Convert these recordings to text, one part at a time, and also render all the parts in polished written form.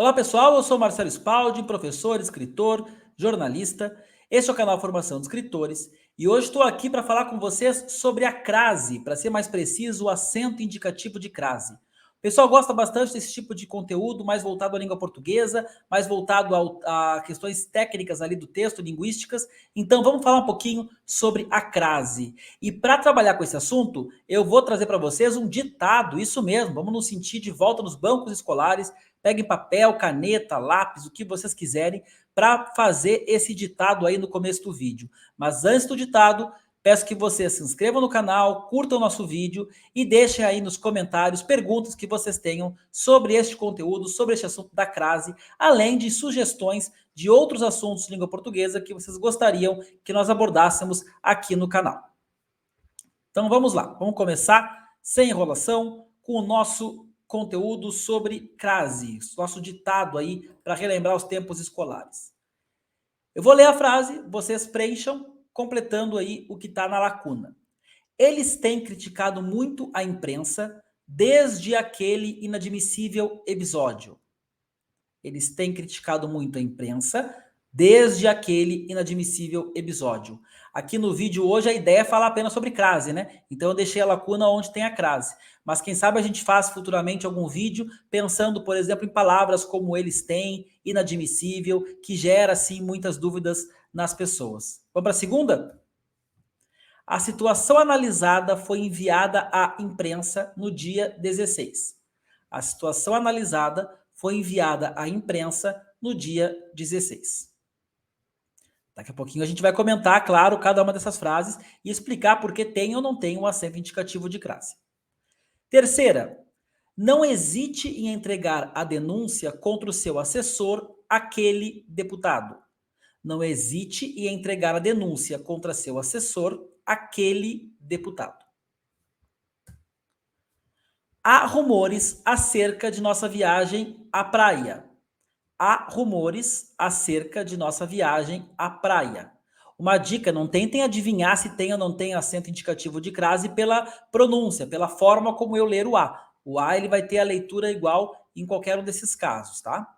Olá pessoal, eu sou Marcelo Spaldi, professor, escritor, jornalista. Este é o canal Formação de Escritores e hoje estou aqui para falar com vocês sobre a crase, para ser mais preciso, o acento indicativo de crase. O pessoal gosta bastante desse tipo de conteúdo, mais voltado à língua portuguesa, mais voltado a questões técnicas ali do texto, linguísticas. Então vamos falar um pouquinho sobre a crase. E para trabalhar com esse assunto, eu vou trazer para vocês um ditado, isso mesmo, vamos nos sentir de volta nos bancos escolares. Peguem papel, caneta, lápis, o que vocês quiserem para fazer esse ditado aí no começo do vídeo. Mas antes do ditado, peço que vocês se inscrevam no canal, curtam o nosso vídeo e deixem aí nos comentários perguntas que vocês tenham sobre este conteúdo, sobre este assunto da crase, além de sugestões de outros assuntos de língua portuguesa que vocês gostariam que nós abordássemos aqui no canal. Então vamos lá, vamos começar sem enrolação com o nosso conteúdo sobre crase, nosso ditado aí para relembrar os tempos escolares. Eu vou ler a frase, vocês preencham, completando aí o que está na lacuna. Eles têm criticado muito a imprensa desde aquele inadmissível episódio. Eles têm criticado muito a imprensa desde aquele inadmissível episódio. Aqui no vídeo hoje a ideia é falar apenas sobre crase, né? Então eu deixei a lacuna onde tem a crase. Mas quem sabe a gente faz futuramente algum vídeo pensando, por exemplo, em palavras como eles têm, inadmissível, que gera, sim, muitas dúvidas nas pessoas. Vamos para a segunda? A situação analisada foi enviada à imprensa no dia 16. A situação analisada foi enviada à imprensa no dia 16. Daqui a pouquinho a gente vai comentar, claro, cada uma dessas frases e explicar por que tem ou não tem um acento indicativo de crase. Terceira, não hesite em entregar a denúncia contra o seu assessor, aquele deputado. Não hesite em entregar a denúncia contra seu assessor, aquele deputado. Há rumores acerca de nossa viagem à praia. Há rumores acerca de nossa viagem à praia. Uma dica, não tentem adivinhar se tem ou não tem acento indicativo de crase pela pronúncia, pela forma como eu ler o A. O A ele vai ter a leitura igual em qualquer um desses casos, tá?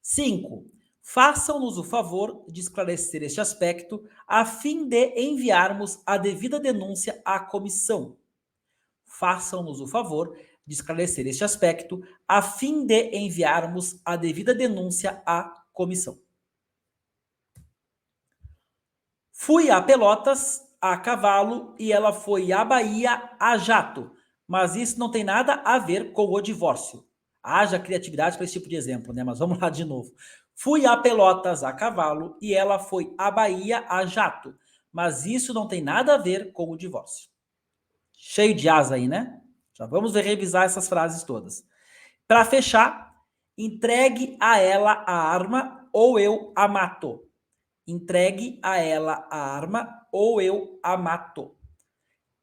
5. Façam-nos o favor de esclarecer este aspecto a fim de enviarmos a devida denúncia à comissão. Façam-nos o favor de esclarecer este aspecto a fim de enviarmos a devida denúncia à comissão. Fui a Pelotas a cavalo e ela foi à Bahia a jato, mas isso não tem nada a ver com o divórcio. Haja criatividade para esse tipo de exemplo, né? Mas vamos lá de novo. Fui a Pelotas a cavalo e ela foi à Bahia a jato, mas isso não tem nada a ver com o divórcio. Cheio de asa aí, né? Já vamos revisar essas frases todas. Para fechar, entregue a ela a arma ou eu a mato. Entregue a ela a arma ou eu a mato.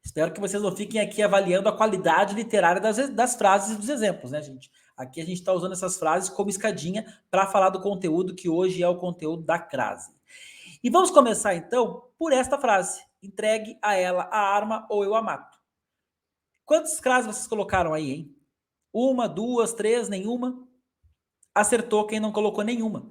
Espero que vocês não fiquem aqui avaliando a qualidade literária das frases e dos exemplos, né, gente? Aqui a gente está usando essas frases como escadinha para falar do conteúdo que hoje é o conteúdo da crase. E vamos começar, então, por esta frase. Entregue a ela a arma ou eu a mato. Quantas crases vocês colocaram aí, hein? 1, 2, 3, nenhuma? Acertou quem não colocou nenhuma.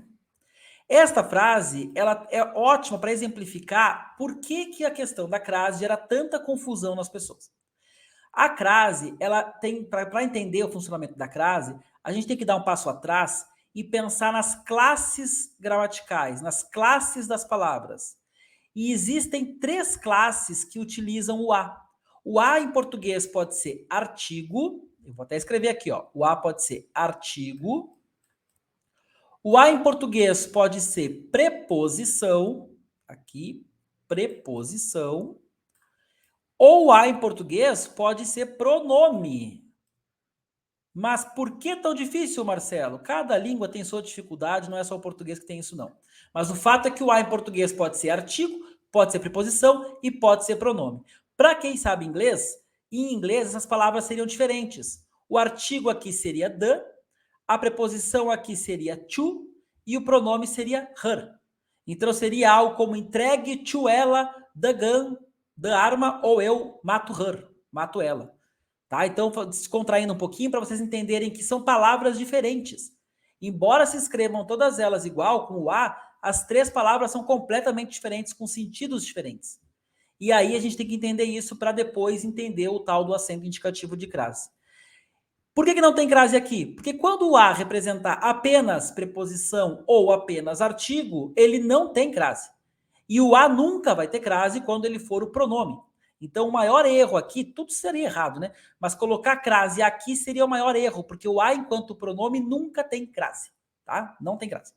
Esta frase, ela é ótima para exemplificar por que a questão da crase gera tanta confusão nas pessoas. A crase, ela tem, para entender o funcionamento da crase, a gente tem que dar um passo atrás e pensar nas classes gramaticais, nas classes das palavras. E existem 3 classes que utilizam o A. O A em português pode ser artigo, eu vou até escrever aqui, ó. O A pode ser artigo. O A em português pode ser preposição, aqui, preposição. Ou o A em português pode ser pronome. Mas por que tão difícil, Marcelo? Cada língua tem sua dificuldade, não é só o português que tem isso, não. Mas o fato é que o A em português pode ser artigo, pode ser preposição e pode ser pronome. Para quem sabe inglês, em inglês essas palavras seriam diferentes. O artigo aqui seria the, a preposição aqui seria to e o pronome seria her. Então seria algo como entregue to ela the gun, the arma, ou eu mato her, mato ela. Tá? Então, descontraindo um pouquinho para vocês entenderem que são palavras diferentes. Embora se escrevam todas elas igual, com o A, as três palavras são completamente diferentes, com sentidos diferentes. E aí a gente tem que entender isso para depois entender o tal do acento indicativo de crase. Por que não tem crase aqui? Porque quando o A representar apenas preposição ou apenas artigo, ele não tem crase. E o A nunca vai ter crase quando ele for o pronome. Então, o maior erro aqui, tudo seria errado, né? Mas colocar crase aqui seria o maior erro, porque o A, enquanto pronome, nunca tem crase, tá? Não tem crase.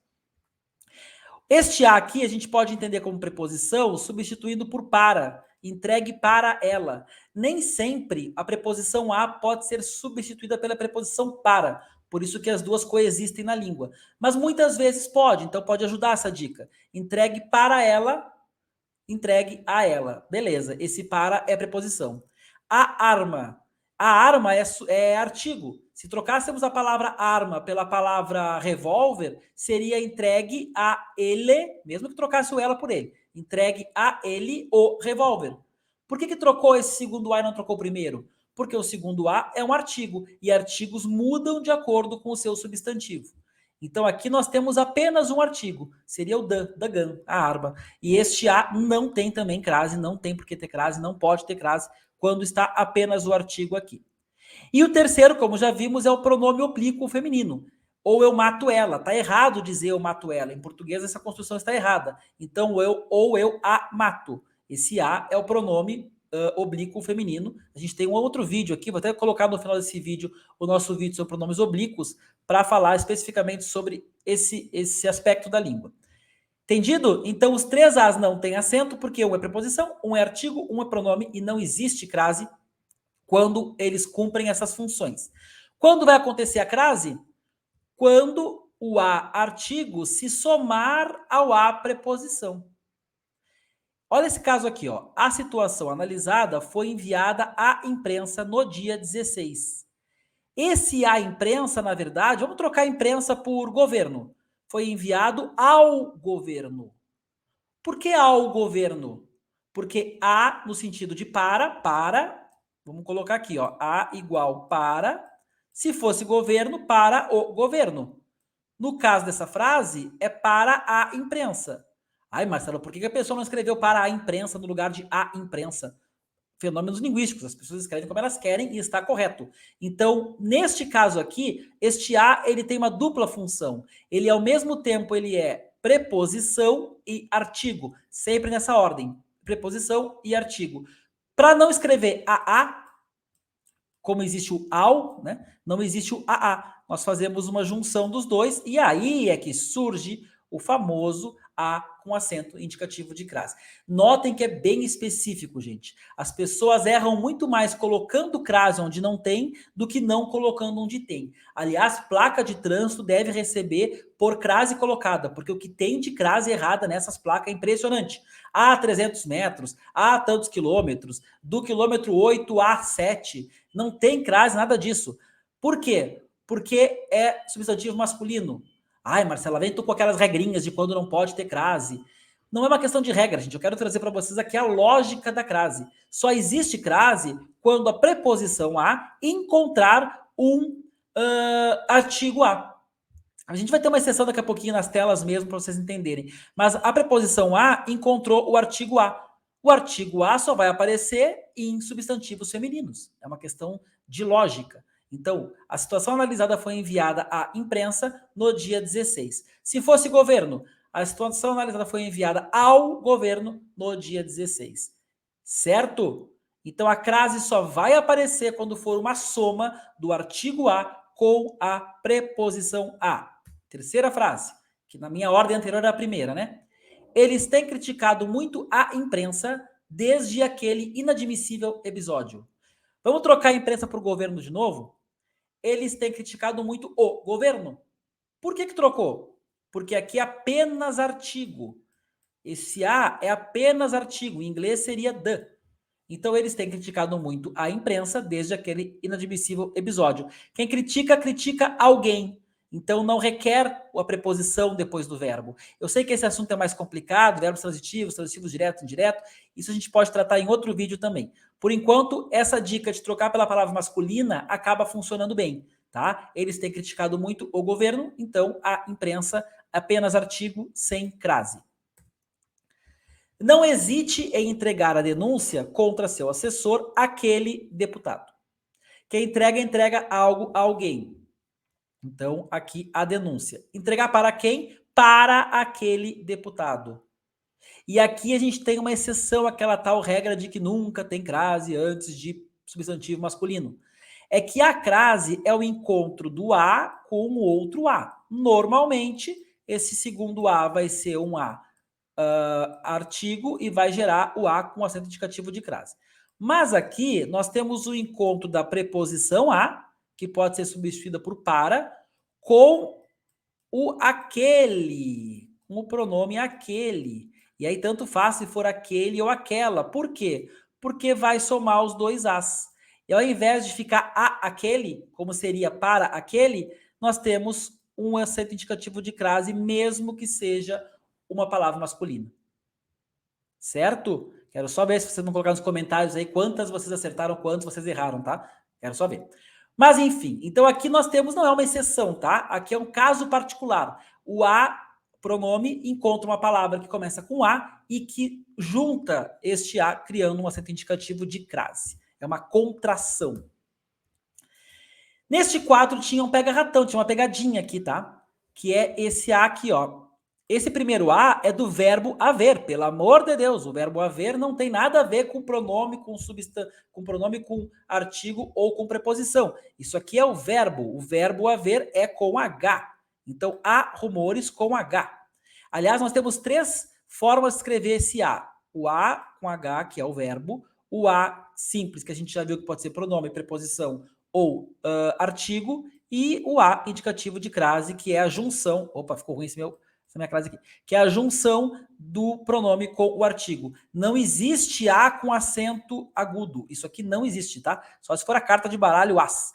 Este A aqui a gente pode entender como preposição, substituindo por para, entregue para ela. Nem sempre a preposição a pode ser substituída pela preposição para, por isso que as duas coexistem na língua. Mas muitas vezes pode, então pode ajudar essa dica. Entregue para ela, entregue a ela. Beleza, esse para é preposição. A arma. A arma é artigo. Se trocássemos a palavra arma pela palavra revólver, seria entregue a ele, mesmo que trocasse o ela por ele, entregue a ele o revólver. Por que trocou esse segundo A e não trocou o primeiro? Porque o segundo A é um artigo, e artigos mudam de acordo com o seu substantivo. Então aqui nós temos apenas um artigo, seria o da gun, a arma. E este A não tem também crase, não tem por que ter crase, não pode ter crase quando está apenas o artigo aqui. E o terceiro, como já vimos, é o pronome oblíquo feminino. Ou eu mato ela. Está errado dizer eu mato ela. Em português essa construção está errada. Então eu a mato. Esse a é o pronome oblíquo feminino. A gente tem um outro vídeo aqui, vou até colocar no final desse vídeo o nosso vídeo sobre pronomes oblíquos para falar especificamente sobre esse aspecto da língua. Entendido? Então os três as não têm acento porque um é preposição, um é artigo, um é pronome e não existe crase quando eles cumprem essas funções. Quando vai acontecer a crase? Quando o a artigo se somar ao a preposição. Olha esse caso aqui, ó. A situação analisada foi enviada à imprensa no dia 16. Esse à imprensa, na verdade, vamos trocar a imprensa por governo. Foi enviado ao governo. Por que ao governo? Porque a, no sentido de para, vamos colocar aqui, ó, a igual para, se fosse governo, para o governo. No caso dessa frase, é para a imprensa. Ai, Marcelo, por que a pessoa não escreveu para a imprensa no lugar de a imprensa? Fenômenos linguísticos, as pessoas escrevem como elas querem e está correto. Então, neste caso aqui, este a, ele tem uma dupla função. Ele, ao mesmo tempo, ele é preposição e artigo, sempre nessa ordem, preposição e artigo. Para não escrever a, como existe o ao, né? Não existe o a. Nós fazemos uma junção dos dois e aí é que surge o famoso a com acento indicativo de crase. Notem que é bem específico, gente. As pessoas erram muito mais colocando crase onde não tem do que não colocando onde tem. Aliás, placa de trânsito deve receber por crase colocada, porque o que tem de crase errada nessas placas é impressionante. A 300 metros, a tantos quilômetros, do quilômetro 8 a 7, não tem crase, nada disso. Por quê? Porque é substantivo masculino. Ai, Marcela, vem tu com aquelas regrinhas de quando não pode ter crase. Não é uma questão de regra, gente. Eu quero trazer para vocês aqui a lógica da crase. Só existe crase quando a preposição a encontrar um artigo a. A gente vai ter uma exceção daqui a pouquinho nas telas mesmo para vocês entenderem. Mas a preposição a encontrou o artigo a. O artigo a só vai aparecer em substantivos femininos. É uma questão de lógica. Então, a situação analisada foi enviada à imprensa no dia 16. Se fosse governo, a situação analisada foi enviada ao governo no dia 16. Certo? Então, a crase só vai aparecer quando for uma soma do artigo a com a preposição a. Terceira frase, que na minha ordem anterior era a primeira, né? Eles têm criticado muito a imprensa desde aquele inadmissível episódio. Vamos trocar a imprensa por governo de novo? Eles têm criticado muito o governo. Por que trocou? Porque aqui é apenas artigo. Esse a é apenas artigo. Em inglês seria the. Então, eles têm criticado muito a imprensa desde aquele inadmissível episódio. Quem critica, critica alguém. Então, não requer a preposição depois do verbo. Eu sei que esse assunto é mais complicado, verbos transitivos direto, indireto. Isso a gente pode tratar em outro vídeo também. Por enquanto, essa dica de trocar pela palavra masculina acaba funcionando bem, tá? Eles têm criticado muito o governo, então a imprensa apenas artigo sem crase. Não hesite em entregar a denúncia contra seu assessor, aquele deputado. Quem entrega algo a alguém. Então, aqui a denúncia. Entregar para quem? Para aquele deputado. E aqui a gente tem uma exceção àquela tal regra de que nunca tem crase antes de substantivo masculino. É que a crase é o encontro do A com o outro A. Normalmente, esse segundo A vai ser um A artigo e vai gerar o A com acento indicativo de crase. Mas aqui nós temos o encontro da preposição a, que pode ser substituída por para, com o aquele, com o pronome aquele. E aí tanto faz se for aquele ou aquela. Por quê? Porque vai somar os dois as. E ao invés de ficar a aquele, como seria para aquele, nós temos um acento indicativo de crase, mesmo que seja uma palavra masculina. Certo? Quero só ver se vocês vão colocar nos comentários aí quantas vocês acertaram, quantas vocês erraram, tá? Quero só ver. Mas enfim, então aqui nós temos, não é uma exceção, tá? Aqui é um caso particular. O a, pronome, encontra uma palavra que começa com a e que junta este a, criando um acento indicativo de crase. É uma contração. Neste quadro tinha um pega-ratão, tinha uma pegadinha aqui, tá? Que é esse a aqui, ó. Esse primeiro a é do verbo haver, pelo amor de Deus. O verbo haver não tem nada a ver com pronome, com pronome com artigo ou com preposição. Isso aqui é o verbo haver é com H. Então, há rumores com H. Aliás, nós temos três formas de escrever esse a. O a com H, que é o verbo. O a simples, que a gente já viu que pode ser pronome, preposição ou artigo. E o a indicativo de crase, que é a junção. Opa, ficou ruim essa minha crase aqui. Que é a junção do pronome com o artigo. Não existe a com acento agudo. Isso aqui não existe, tá? Só se for a carta de baralho as.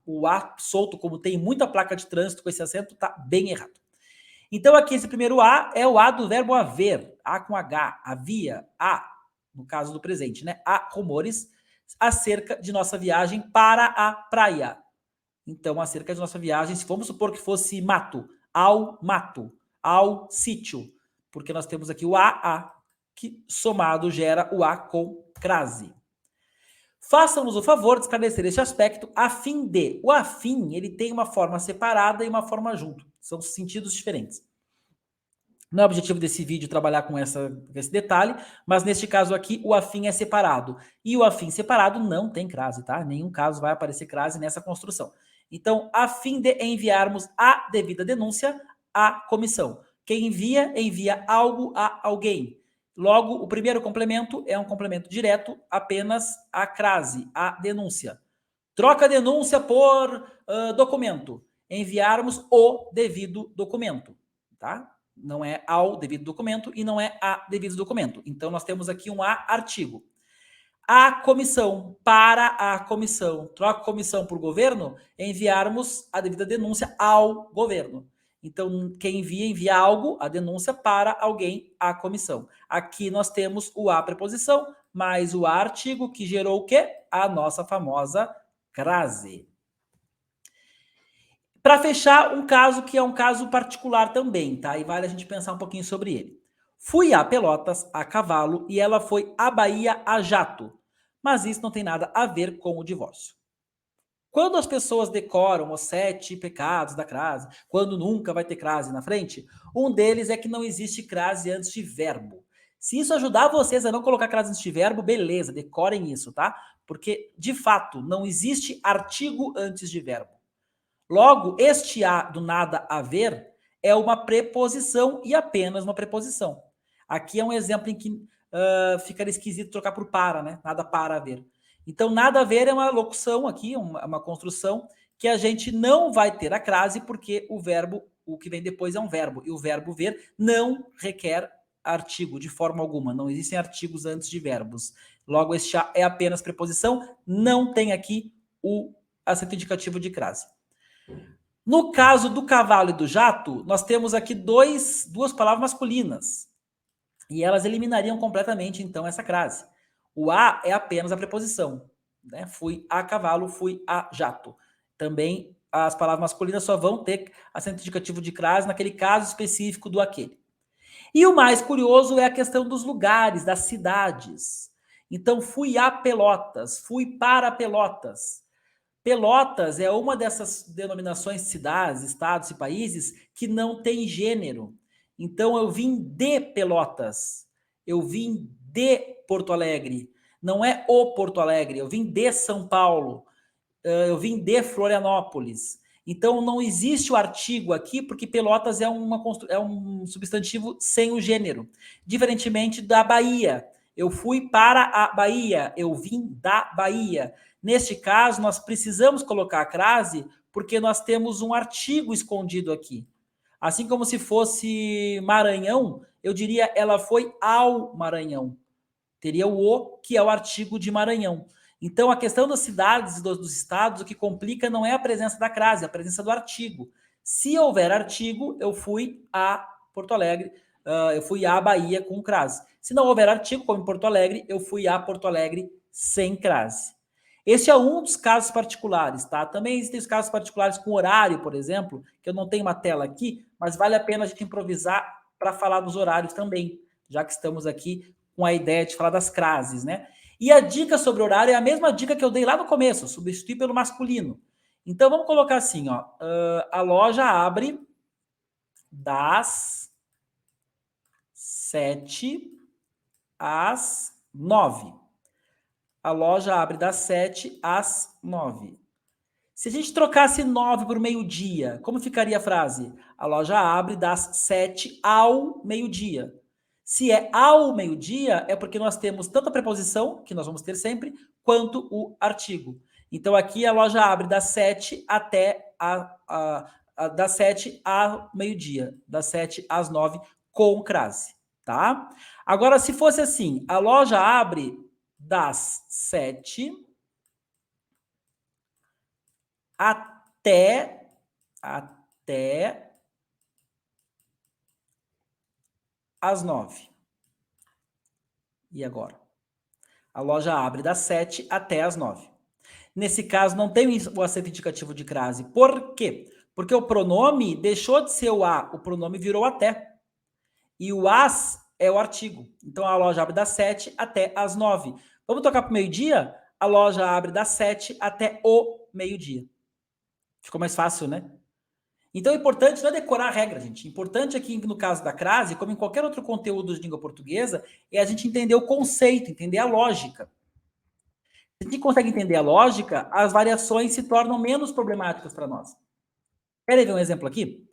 O a solto, como tem muita placa de trânsito com esse acento, tá bem errado. Então aqui esse primeiro a é o a do verbo haver. A com H. Havia. A. No caso do presente, né? Há rumores acerca de nossa viagem para a praia. Então, acerca de nossa viagem, se vamos supor que fosse mato, ao sítio, porque nós temos aqui o a, que somado gera o a com crase. Façam-nos o favor de esclarecer este aspecto a fim de. O afim, ele tem uma forma separada e uma forma junto. São sentidos diferentes. Não é o objetivo desse vídeo trabalhar com esse detalhe, mas neste caso aqui o afim é separado. E o afim separado não tem crase, tá? Em nenhum caso vai aparecer crase nessa construção. Então, a fim de enviarmos a devida denúncia à comissão. Quem envia algo a alguém. Logo, o primeiro complemento é um complemento direto, apenas a crase, a denúncia. Troca a denúncia por documento. Enviarmos o devido documento, tá? Não é ao devido documento e não é a devido documento. Então, nós temos aqui um a artigo. A comissão, para a comissão. Troca comissão por governo, enviarmos a devida denúncia ao governo. Então, quem envia algo, a denúncia para alguém, a comissão. Aqui nós temos o a preposição, mais o a artigo, que gerou o quê? A nossa famosa crase. Para fechar, um caso que é um caso particular também, tá? E vale a gente pensar um pouquinho sobre ele. Fui a Pelotas a cavalo e ela foi à Bahia a jato. Mas isso não tem nada a ver com o divórcio. Quando as pessoas decoram os 7 pecados da crase, quando nunca vai ter crase na frente, um deles é que não existe crase antes de verbo. Se isso ajudar vocês a não colocar crase antes de verbo, beleza, decorem isso, tá? Porque, de fato, não existe artigo antes de verbo. Logo, este a do nada haver é uma preposição e apenas uma preposição. Aqui é um exemplo em que ficaria esquisito trocar por para, né? Nada para haver. Então, nada a ver é uma locução aqui, uma construção que a gente não vai ter a crase porque o verbo, o que vem depois é um verbo. E o verbo ver não requer artigo de forma alguma. Não existem artigos antes de verbos. Logo, este a é apenas preposição, não tem aqui o acento indicativo de crase. No caso do cavalo e do jato, nós temos aqui duas palavras masculinas. E elas eliminariam completamente, então, essa crase. O a é apenas a preposição. Né? Fui a cavalo, fui a jato. Também as palavras masculinas só vão ter acento indicativo de crase naquele caso específico do aquele. E o mais curioso é a questão dos lugares, das cidades. Então, fui a Pelotas, fui para Pelotas. Pelotas é uma dessas denominações de cidades, estados e países que não tem gênero. Então, eu vim de Pelotas, eu vim de Porto Alegre, não é o Porto Alegre, eu vim de São Paulo, eu vim de Florianópolis. Então, não existe o artigo aqui, porque Pelotas é um substantivo sem o gênero. Diferentemente da Bahia. Eu fui para a Bahia, eu vim da Bahia. Neste caso, nós precisamos colocar a crase, porque nós temos um artigo escondido aqui. Assim como se fosse Maranhão, eu diria ela foi ao Maranhão. Teria o, que é o artigo de Maranhão. Então, a questão das cidades e dos estados, o que complica não é a presença da crase, é a presença do artigo. Se houver artigo, eu fui a Porto Alegre, eu fui à Bahia com crase. Se não houver artigo, como em Porto Alegre, eu fui a Porto Alegre sem crase. Esse é um dos casos particulares, tá? Também existem os casos particulares com horário, por exemplo, que eu não tenho uma tela aqui, mas vale a pena a gente improvisar para falar dos horários também, já que estamos aqui com a ideia de falar das crases, né? E a dica sobre horário é a mesma dica que eu dei lá no começo, substituir pelo masculino. Então vamos colocar assim, ó, a loja abre das 7 às 9. A loja abre das 7 às 9. Se a gente trocasse 9 por meio-dia, como ficaria a frase? A loja abre das 7 ao meio-dia. Se é ao meio-dia, é porque nós temos tanto a preposição, que nós vamos ter sempre, quanto o artigo. Então, aqui a loja abre das 7 até das 7 ao meio-dia, das 7 às 9, com crase, tá? Agora, se fosse assim, a loja abre das 7 até às 9. E agora? A loja abre das 7 até às 9. Nesse caso, não tem o acento indicativo de crase. Por quê? Porque o pronome deixou de ser o a, o pronome virou até. E o as é o artigo. Então, a loja abre das 7 até às 9. Vamos tocar para o meio-dia? A loja abre das 7 até o meio-dia. Ficou mais fácil, né? Então, o importante não é decorar a regra, gente. O importante aqui, no caso da crase, como em qualquer outro conteúdo de língua portuguesa, é a gente entender o conceito, entender a lógica. Se a gente consegue entender a lógica, as variações se tornam menos problemáticas para nós. Querem ver um exemplo aqui?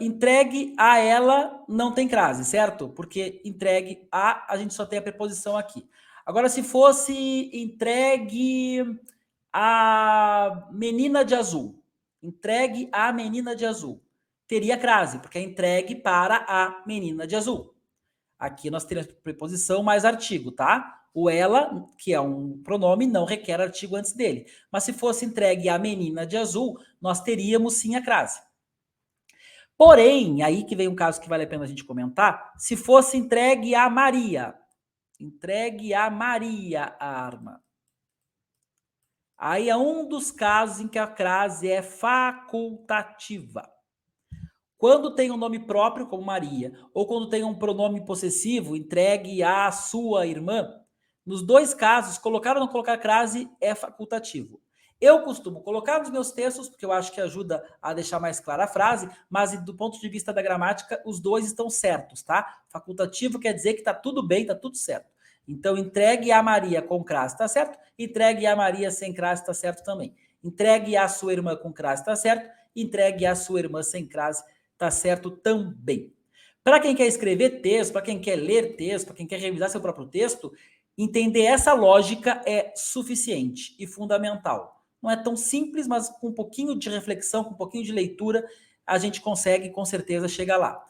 Entregue a ela não tem crase, certo? Porque entregue a gente só tem a preposição aqui. Agora, se fosse entregue a menina de azul, entregue a menina de azul, teria crase, porque é entregue para a menina de azul. Aqui nós temos preposição mais artigo, tá? O ela, que é um pronome, não requer artigo antes dele. Mas se fosse entregue a menina de azul, nós teríamos sim a crase. Porém, aí que vem um caso que vale a pena a gente comentar, se fosse entregue a Maria a arma. Aí é um dos casos em que a crase é facultativa. Quando tem um nome próprio, como Maria, ou quando tem um pronome possessivo, entregue à sua irmã, nos dois casos, colocar ou não colocar crase é facultativo. Eu costumo colocar nos meus textos, porque eu acho que ajuda a deixar mais clara a frase, mas do ponto de vista da gramática, os dois estão certos, tá? Facultativo quer dizer que tá tudo bem, tá tudo certo. Então, entregue a Maria com crase, tá certo? Entregue a Maria sem crase, tá certo também. Entregue a sua irmã com crase, tá certo? Entregue a sua irmã sem crase, tá certo também. Para quem quer escrever texto, para quem quer ler texto, para quem quer revisar seu próprio texto, entender essa lógica é suficiente e fundamental. Não é tão simples, mas com um pouquinho de reflexão, com um pouquinho de leitura, a gente consegue, com certeza, chegar lá.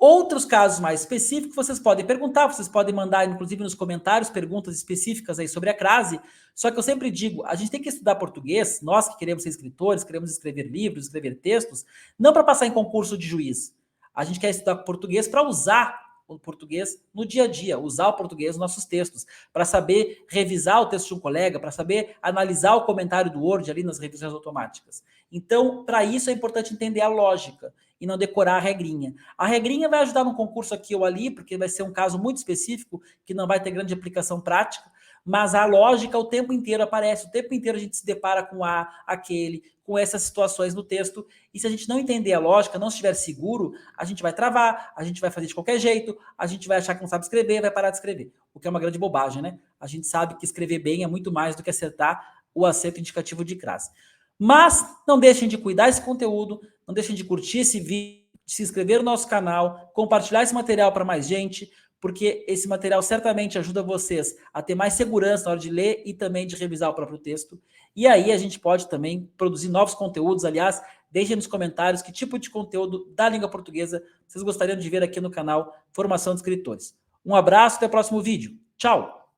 Outros casos mais específicos, vocês podem perguntar, vocês podem mandar, inclusive, nos comentários, perguntas específicas aí sobre a crase. Só que eu sempre digo, a gente tem que estudar português, nós que queremos ser escritores, queremos escrever livros, escrever textos, não para passar em concurso de juiz. A gente quer estudar português para usar o português no dia a dia, usar o português nos nossos textos, para saber revisar o texto de um colega, para saber analisar o comentário do Word ali nas revisões automáticas. Então, para isso é importante entender a lógica e não decorar a regrinha. A regrinha vai ajudar num concurso aqui ou ali, porque vai ser um caso muito específico, que não vai ter grande aplicação prática, mas a lógica o tempo inteiro aparece, o tempo inteiro a gente se depara com aquele, com essas situações no texto, e se a gente não entender a lógica, não estiver seguro, a gente vai travar, a gente vai fazer de qualquer jeito, a gente vai achar que não sabe escrever, vai parar de escrever, o que é uma grande bobagem, né? A gente sabe que escrever bem é muito mais do que acertar o acento indicativo de crase. Mas não deixem de cuidar desse conteúdo, não deixem de curtir esse vídeo, de se inscrever no nosso canal, compartilhar esse material para mais gente, porque esse material certamente ajuda vocês a ter mais segurança na hora de ler e também de revisar o próprio texto. E aí a gente pode também produzir novos conteúdos. Aliás, deixem nos comentários que tipo de conteúdo da língua portuguesa vocês gostariam de ver aqui no canal Formação de Escritores. Um abraço, até o próximo vídeo. Tchau!